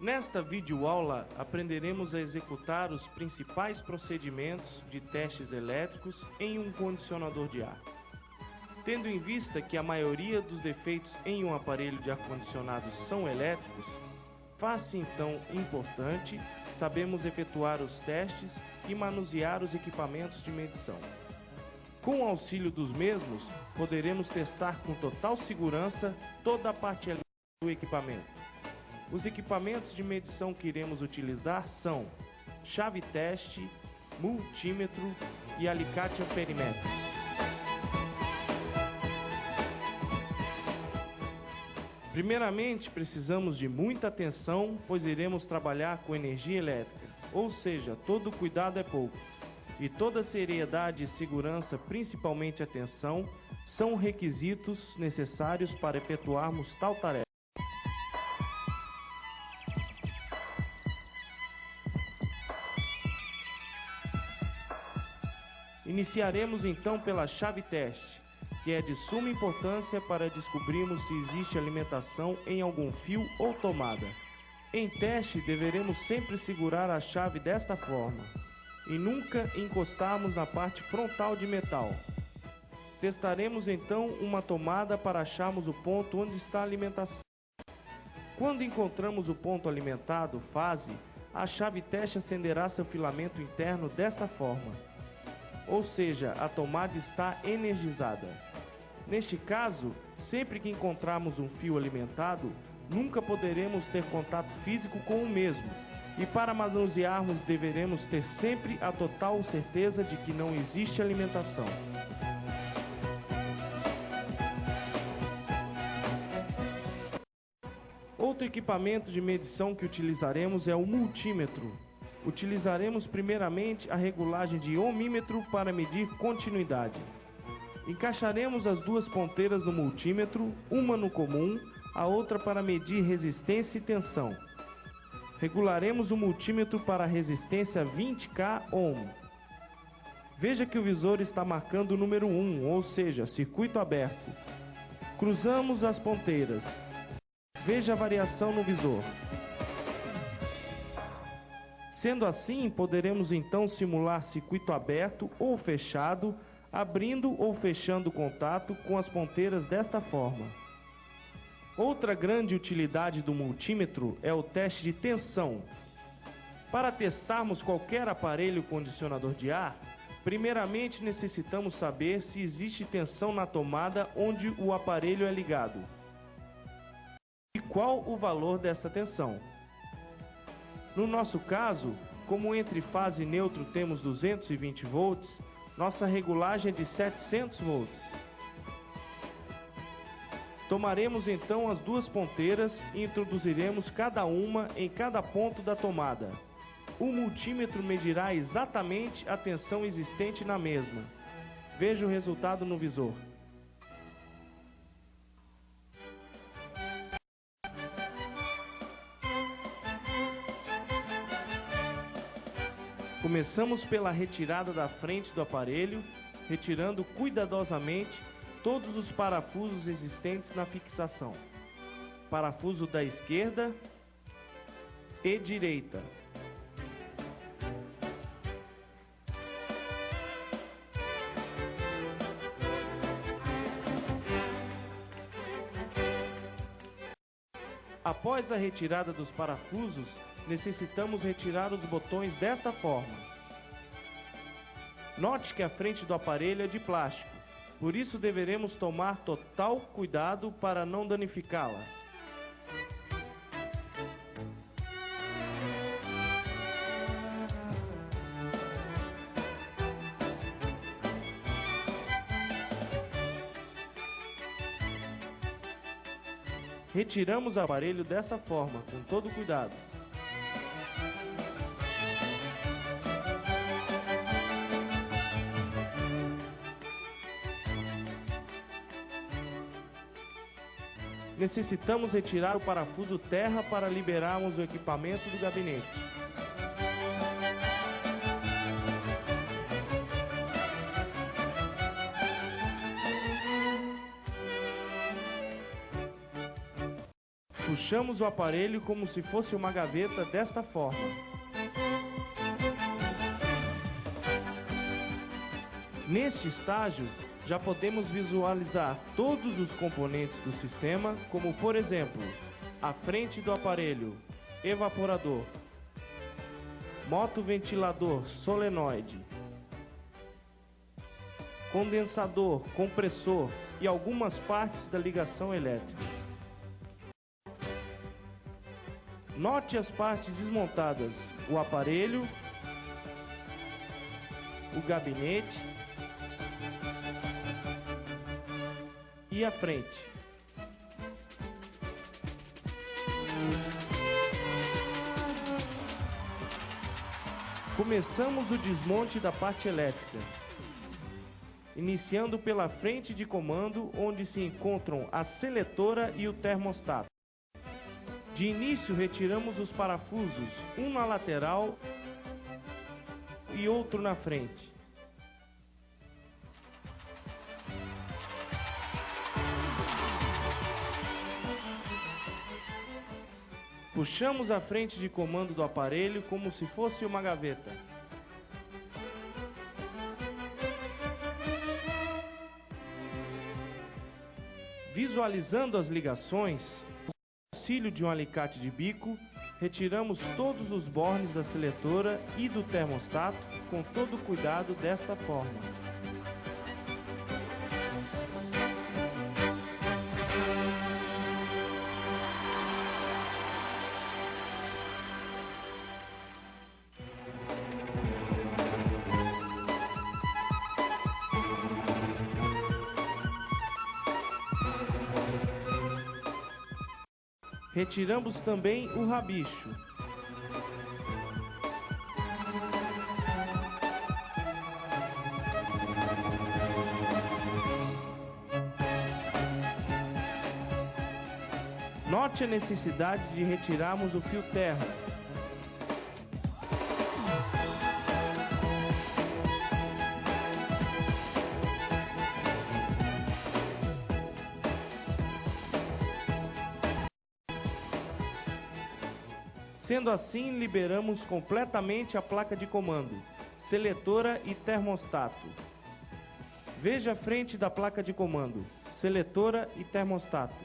Nesta videoaula, aprenderemos a executar os principais procedimentos de testes elétricos em um condicionador de ar. Tendo em vista que a maioria dos defeitos em um aparelho de ar-condicionado são elétricos, faz-se então importante sabermos efetuar os testes e manusear os equipamentos de medição. Com o auxílio dos mesmos, poderemos testar com total segurança toda a parte elétrica do equipamento. Os equipamentos de medição que iremos utilizar são chave teste, multímetro e alicate amperímetro. Primeiramente, precisamos de muita atenção, pois iremos trabalhar com energia elétrica, ou seja, todo cuidado é pouco. E toda seriedade e segurança, principalmente atenção, são requisitos necessários para efetuarmos tal tarefa. Iniciaremos então pela chave teste, que é de suma importância para descobrirmos se existe alimentação em algum fio ou tomada. Em teste, deveremos sempre segurar a chave desta forma e nunca encostarmos na parte frontal de metal. Testaremos então uma tomada para acharmos o ponto onde está a alimentação. Quando encontramos o ponto alimentado, fase, a chave teste acenderá seu filamento interno desta forma. Ou seja, a tomada está energizada. Neste caso, sempre que encontrarmos um fio alimentado, nunca poderemos ter contato físico com o mesmo. E para manusearmos, deveremos ter sempre a total certeza de que não existe alimentação. Outro equipamento de medição que utilizaremos é o multímetro. Utilizaremos primeiramente a regulagem de ohmímetro para medir continuidade. Encaixaremos as duas ponteiras no multímetro, uma no comum, a outra para medir resistência e tensão. Regularemos o multímetro para a resistência 20K ohm. Veja que o visor está marcando o número 1, ou seja, circuito aberto. Cruzamos as ponteiras. Veja a variação no visor. Sendo assim, poderemos então simular circuito aberto ou fechado, abrindo ou fechando o contato com as ponteiras desta forma. Outra grande utilidade do multímetro é o teste de tensão. Para testarmos qualquer aparelho condicionador de ar, primeiramente necessitamos saber se existe tensão na tomada onde o aparelho é ligado. E qual o valor desta tensão? No nosso caso, como entre fase e neutro temos 220 volts, nossa regulagem é de 700 volts. Tomaremos então as duas ponteiras e introduziremos cada uma em cada ponto da tomada. O multímetro medirá exatamente a tensão existente na mesma. Veja o resultado no visor. Começamos pela retirada da frente do aparelho, retirando cuidadosamente todos os parafusos existentes na fixação. Parafuso da esquerda e direita. Após a retirada dos parafusos, necessitamos retirar os botões desta forma. Note que a frente do aparelho é de plástico, por isso deveremos tomar total cuidado para não danificá-la. Retiramos o aparelho dessa forma, com todo cuidado. Necessitamos retirar o parafuso terra para liberarmos o equipamento do gabinete. Puxamos o aparelho como se fosse uma gaveta desta forma. Neste estágio, já podemos visualizar todos os componentes do sistema, como por exemplo, a frente do aparelho, evaporador, motoventilador solenoide, condensador, compressor e algumas partes da ligação elétrica. Note as partes desmontadas: o aparelho, o gabinete e a frente. Começamos o desmonte da parte elétrica, iniciando pela frente de comando, onde se encontram a seletora e o termostato. De início, retiramos os parafusos, um na lateral e outro na frente. Puxamos a frente de comando do aparelho como se fosse uma gaveta. Visualizando as ligações, com auxílio de um alicate de bico, retiramos todos os bornes da seletora e do termostato com todo o cuidado desta forma. Retiramos também o rabicho. Note a necessidade de retirarmos o fio terra. Sendo assim, liberamos completamente a placa de comando, seletora e termostato. Veja a frente da placa de comando, seletora e termostato.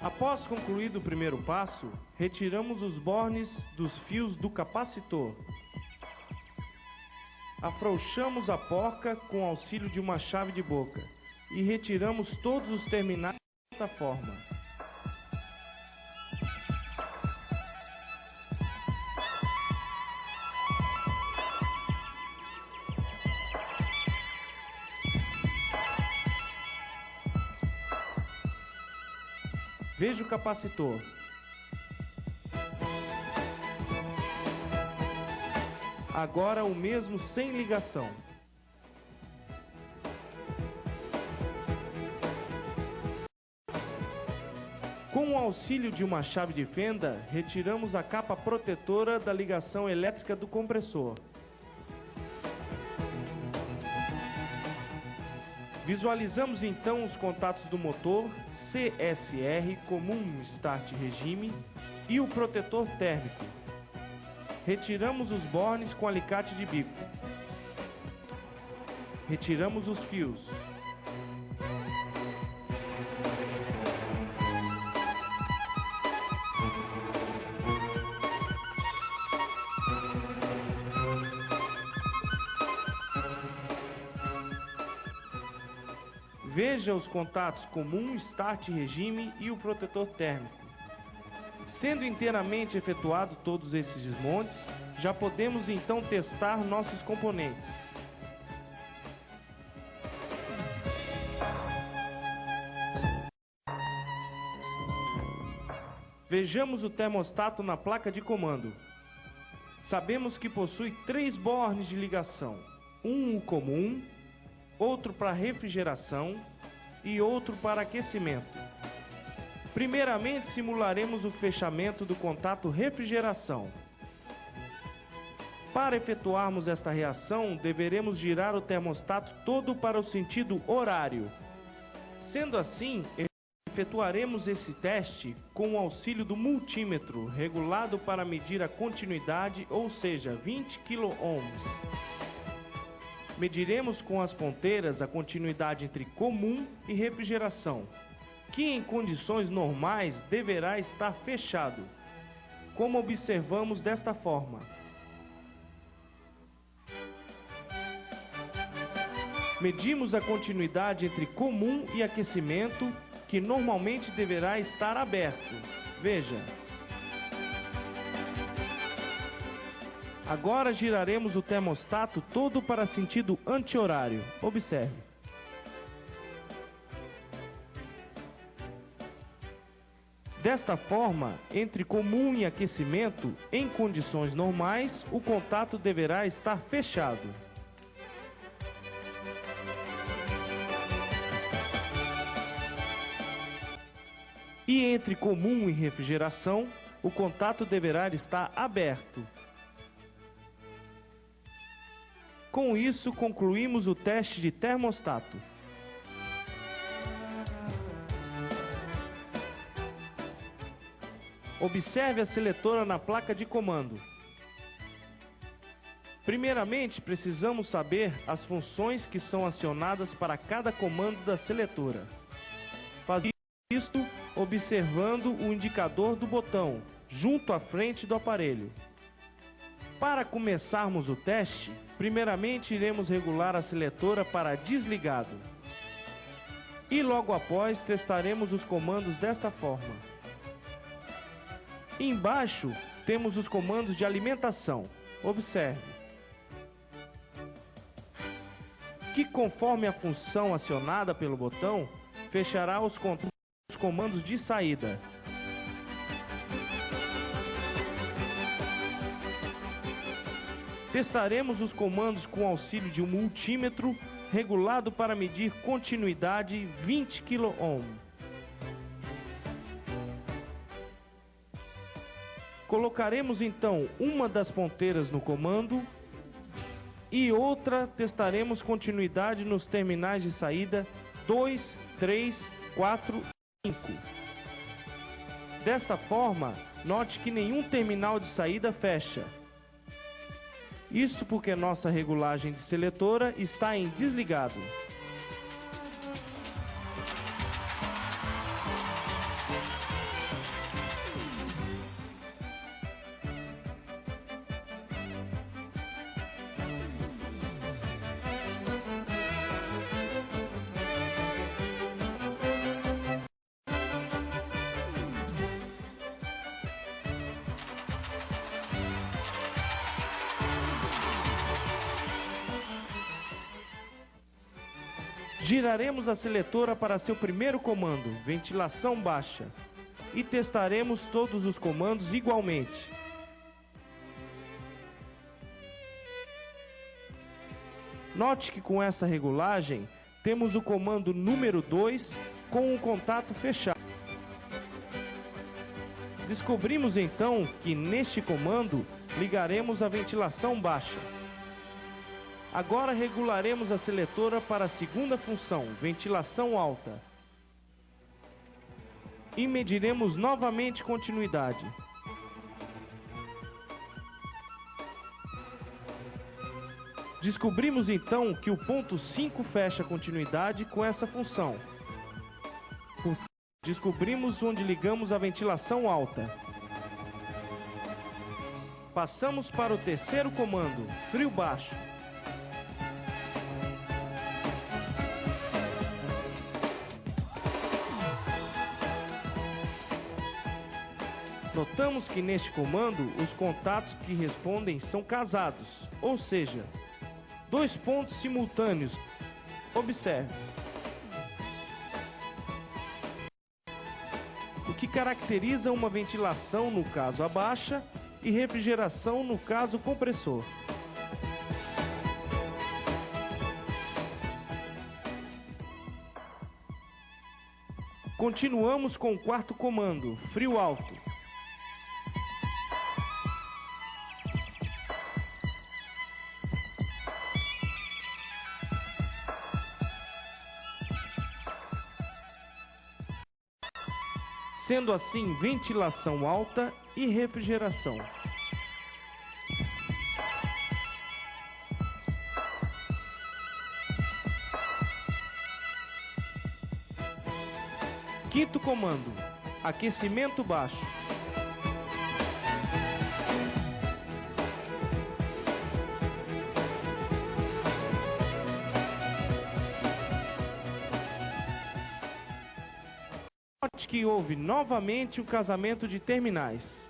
Após concluído o primeiro passo, retiramos os bornes dos fios do capacitor. Afrouxamos a porca com auxílio de uma chave de boca e retiramos todos os terminais desta forma. Veja o capacitor. Agora o mesmo sem ligação. Com o auxílio de uma chave de fenda, retiramos a capa protetora da ligação elétrica do compressor. Visualizamos então os contatos do motor CSR, comum start regime, e o protetor térmico. Retiramos os bornes com alicate de bico. Retiramos os fios. Veja os contatos comum, start regime e o protetor térmico. Sendo inteiramente efetuado todos esses desmontes, já podemos então testar nossos componentes. Vejamos o termostato na placa de comando. Sabemos que possui 3 bornes de ligação, um comum, outro para refrigeração e outro para aquecimento. Primeiramente, simularemos o fechamento do contato refrigeração. Para efetuarmos esta reação, deveremos girar o termostato todo para o sentido horário. Sendo assim, Efetuaremos esse teste com o auxílio do multímetro, regulado para medir a continuidade, ou seja, 20 kΩ. Mediremos com as ponteiras a continuidade entre comum e refrigeração, que em condições normais deverá estar fechado, como observamos desta forma. Medimos a continuidade entre comum e aquecimento, que normalmente deverá estar aberto. Veja. Agora giraremos o termostato todo para sentido anti-horário. Observe. Desta forma, entre comum e aquecimento, em condições normais, o contato deverá estar fechado. E entre comum e refrigeração, o contato deverá estar aberto. Com isso, concluímos o teste de termostato. Observe a seletora na placa de comando. Primeiramente, precisamos saber as funções que são acionadas para cada comando da seletora. Faz isto observando o indicador do botão, junto à frente do aparelho. Para começarmos o teste, primeiramente iremos regular a seletora para desligado. E logo após testaremos os comandos desta forma. Embaixo temos os comandos de alimentação. Observe. Que conforme a função acionada pelo botão, fechará os comandos de saída. Testaremos os comandos com auxílio de um multímetro regulado para medir continuidade 20 kΩ. Colocaremos então uma das ponteiras no comando e outra testaremos continuidade nos terminais de saída 2, 3, 4 e 5. Desta forma, note que nenhum terminal de saída fecha. Isso porque nossa regulagem de seletora está em desligado. Giraremos a seletora para seu primeiro comando, ventilação baixa, e testaremos todos os comandos igualmente. Note que com essa regulagem, temos o comando número 2 com o contato fechado. Descobrimos então que neste comando ligaremos a ventilação baixa. Agora regularemos a seletora para a segunda função, ventilação alta. E mediremos novamente continuidade. Descobrimos então que o ponto 5 fecha a continuidade com essa função. Descobrimos onde ligamos a ventilação alta. Passamos para o terceiro comando, frio baixo. Notamos que neste comando os contatos que respondem são casados, ou seja, 2 pontos simultâneos. Observe. O que caracteriza uma ventilação no caso a baixa e refrigeração no caso compressor. Continuamos com o quarto comando, frio alto. sendo assim ventilação alta e refrigeração. Quinto comando: aquecimento baixo. Note que houve novamente um casamento de terminais.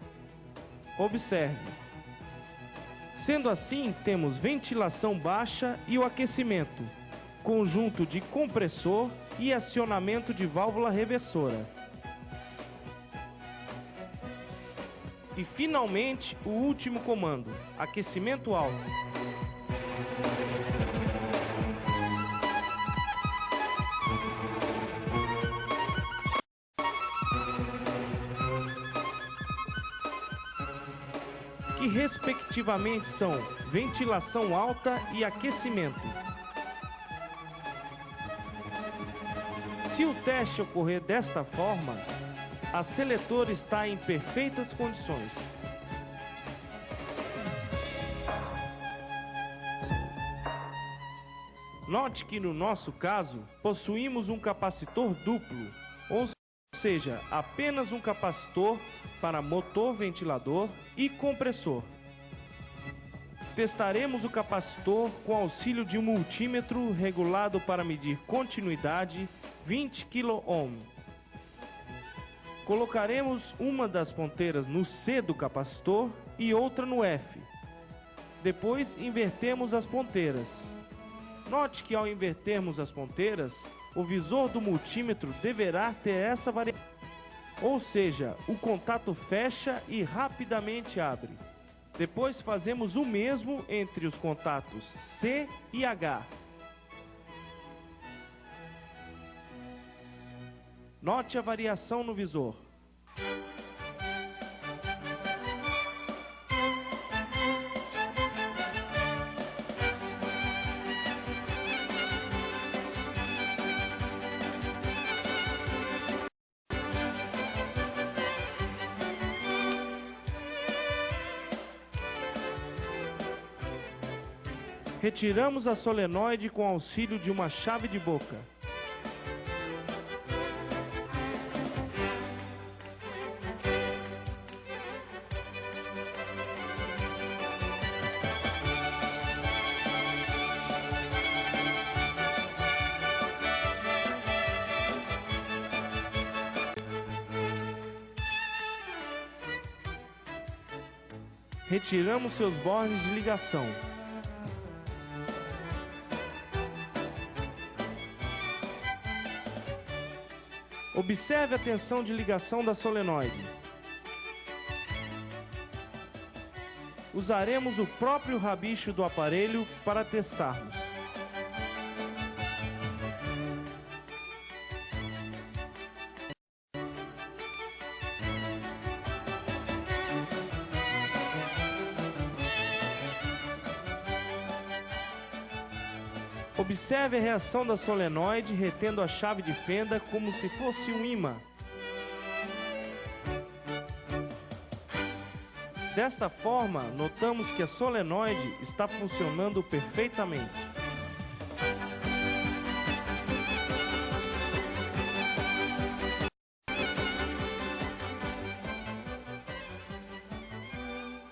Observe. Sendo assim, temos ventilação baixa e o aquecimento, conjunto de compressor e acionamento de válvula reversora. E finalmente, o último comando: aquecimento alto. Que respectivamente são ventilação alta e aquecimento. Se o teste ocorrer desta forma, a seletora está em perfeitas condições. Note que no nosso caso, possuímos um capacitor duplo, ou seja, apenas um capacitor para motor ventilador e compressor. Testaremos o capacitor com auxílio de um multímetro regulado para medir continuidade 20 kΩ. Colocaremos uma das ponteiras no C do capacitor e outra no F. Depois invertemos as ponteiras. Note que ao invertermos as ponteiras, o visor do multímetro deverá ter essa variação. Ou seja, o contato fecha e rapidamente abre. Depois fazemos o mesmo entre os contatos C e H. Note a variação no visor. Retiramos a solenoide com auxílio de uma chave de boca. Retiramos seus bornes de ligação. Observe a tensão de ligação da solenoide. Usaremos o próprio rabicho do aparelho para testarmos. Observe a reação da solenoide retendo a chave de fenda como se fosse um ímã. Desta forma, notamos que a solenoide está funcionando perfeitamente.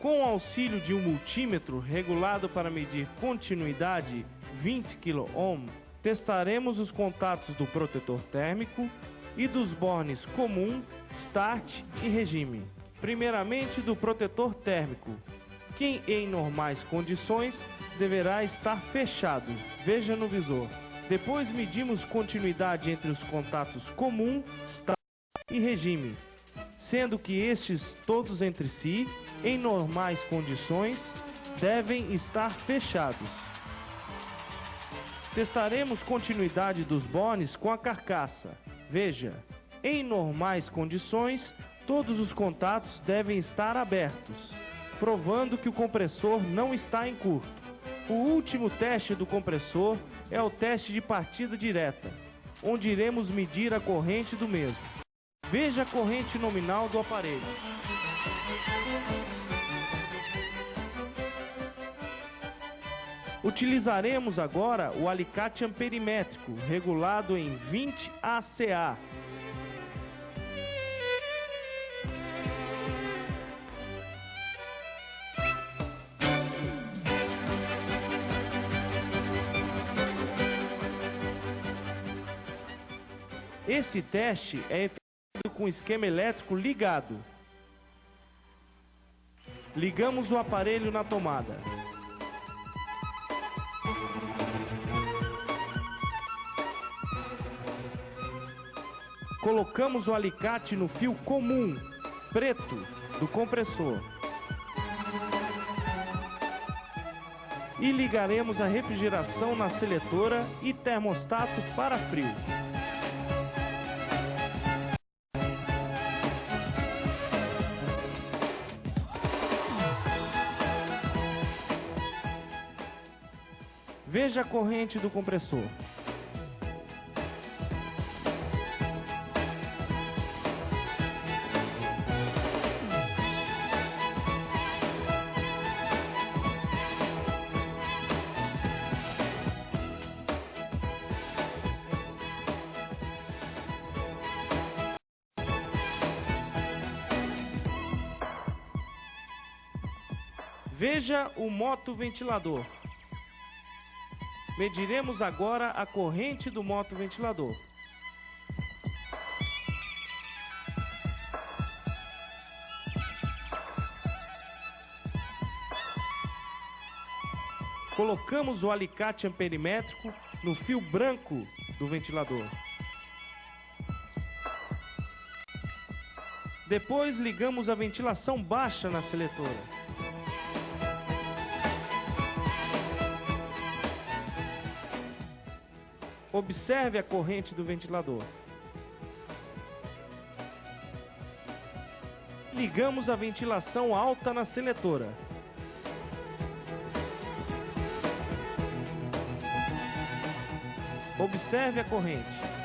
Com o auxílio de um multímetro regulado para medir continuidade 20 kΩ, testaremos os contatos do protetor térmico e dos bornes comum, start e regime. Primeiramente do protetor térmico, que em normais condições deverá estar fechado, veja no visor. Depois medimos continuidade entre os contatos comum, start e regime, sendo que estes todos entre si, em normais condições, devem estar fechados. Testaremos continuidade dos bornes com a carcaça. Veja, em normais condições, todos os contatos devem estar abertos, provando que o compressor não está em curto. O último teste do compressor é o teste de partida direta, onde iremos medir a corrente do mesmo. Veja a corrente nominal do aparelho. Utilizaremos agora o alicate amperimétrico, regulado em 20 ACA. Esse teste é efetuado com o esquema elétrico ligado. Ligamos o aparelho na tomada. Colocamos o alicate no fio comum, preto, do compressor. E ligaremos a refrigeração na seletora e termostato para frio. Veja a corrente do compressor. Veja o motoventilador. Mediremos agora a corrente do motoventilador. Colocamos o alicate amperimétrico no fio branco do ventilador. Depois ligamos a ventilação baixa na seletora. Observe a corrente do ventilador. Ligamos a ventilação alta na seletora. Observe a corrente.